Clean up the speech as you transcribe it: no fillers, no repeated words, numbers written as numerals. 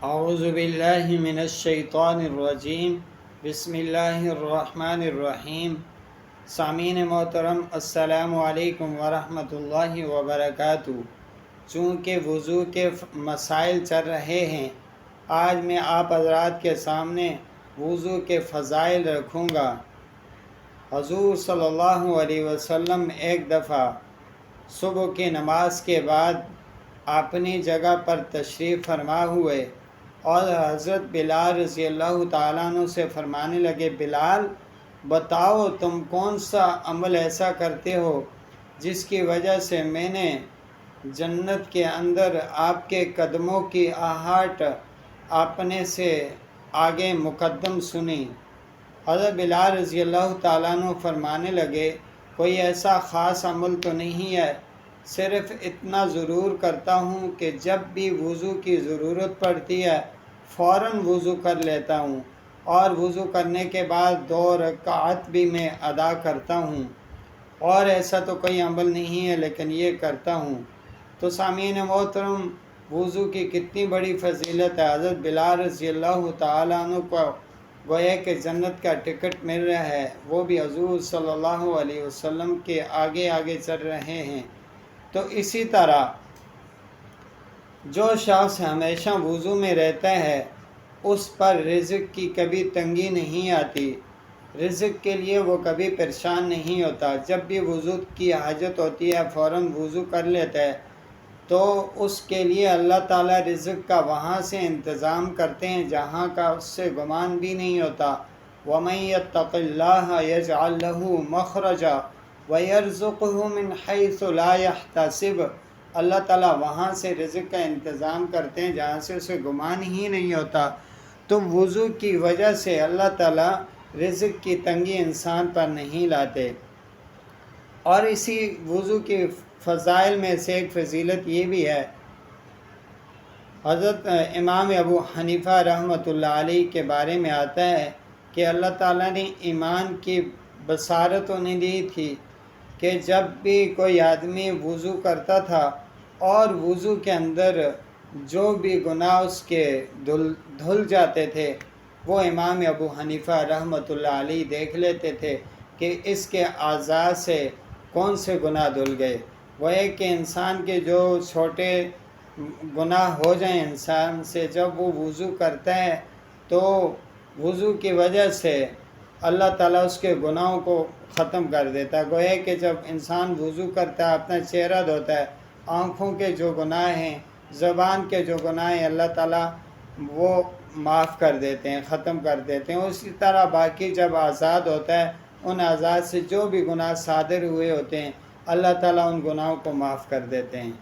اعوذ باللہ من الشیطان الرجیم بسم اللہ الرحمن الرحیم۔ سامعین محترم، السلام علیکم ورحمۃ اللہ وبرکاتہ۔ چونکہ وضو کے مسائل چل رہے ہیں، آج میں آپ حضرات کے سامنے وضو کے فضائل رکھوں گا۔ حضور صلی اللہ علیہ وسلم ایک دفعہ صبح کی نماز کے بعد اپنی جگہ پر تشریف فرما ہوئے اور حضرت بلال رضی اللہ تعالیٰ عنہ سے فرمانے لگے، بلال بتاؤ تم کون سا عمل ایسا کرتے ہو جس کی وجہ سے میں نے جنت کے اندر آپ کے قدموں کی آہٹ اپنے سے آگے مقدم سنی۔ حضرت بلال رضی اللہ تعالیٰ عنہ فرمانے لگے، کوئی ایسا خاص عمل تو نہیں ہے، صرف اتنا ضرور کرتا ہوں کہ جب بھی وضو کی ضرورت پڑتی ہے فوراً وضو کر لیتا ہوں، اور وضو کرنے کے بعد 2 رکعت بھی میں ادا کرتا ہوں، اور ایسا تو کوئی عمل نہیں ہے لیکن یہ کرتا ہوں۔ تو سامعین محترم، وضو کی کتنی بڑی فضیلت ہے۔ حضرت بلال رضی اللہ تعالیٰ عنہ کو گویا کہ جنت کا ٹکٹ مل رہا ہے، وہ بھی حضور صلی اللہ علیہ وسلم کے آگے آگے چل رہے ہیں۔ تو اسی طرح جو شخص ہمیشہ وضو میں رہتا ہے اس پر رزق کی کبھی تنگی نہیں آتی، رزق کے لیے وہ کبھی پریشان نہیں ہوتا۔ جب بھی وضو کی حاجت ہوتی ہے فوراً وضو کر لیتا ہے، تو اس کے لیے اللہ تعالیٰ رزق کا وہاں سے انتظام کرتے ہیں جہاں کا اس سے گمان بھی نہیں ہوتا۔ وَمَن يَتَّقِ اللَّهَ يَجْعَل لَّهُ مَخْرَجًا وَيَرْزُقْهُ مِنْ حَيْثُ لَا يَحْتَسِبُ۔ اللہ تعالیٰ وہاں سے رزق کا انتظام کرتے ہیں جہاں سے اسے گمان ہی نہیں ہوتا۔ تو وضو کی وجہ سے اللہ تعالیٰ رزق کی تنگی انسان پر نہیں لاتے۔ اور اسی وضو کی فضائل میں سے ایک فضیلت یہ بھی ہے، حضرت امام ابو حنیفہ رحمۃ اللہ علیہ کے بارے میں آتا ہے کہ اللہ تعالیٰ نے ایمان کی بصارت انہیں دی تھی کہ جب بھی کوئی آدمی وضو کرتا تھا اور وضو کے اندر جو بھی گناہ اس کے دھل جاتے تھے، وہ امام ابو حنیفہ رحمۃ اللہ علیہ دیکھ لیتے تھے کہ اس کے اعضاء سے کون سے گناہ دھل گئے۔ وہ ہے کہ انسان کے جو چھوٹے گناہ ہو جائیں انسان سے، جب وہ وضو کرتا ہے تو وضو کی وجہ سے اللہ تعالیٰ اس کے گناہوں کو ختم کر دیتا ہے۔ گویا کہ جب انسان وضو کرتا ہے اپنا چہرہ دھوتا ہے، آنکھوں کے جو گناہ ہیں، زبان کے جو گناہ ہیں، اللہ تعالیٰ وہ معاف کر دیتے ہیں، ختم کر دیتے ہیں۔ اسی طرح باقی جب آزاد ہوتا ہے، ان آزاد سے جو بھی گناہ صادر ہوئے ہوتے ہیں اللہ تعالیٰ ان گناہوں کو معاف کر دیتے ہیں۔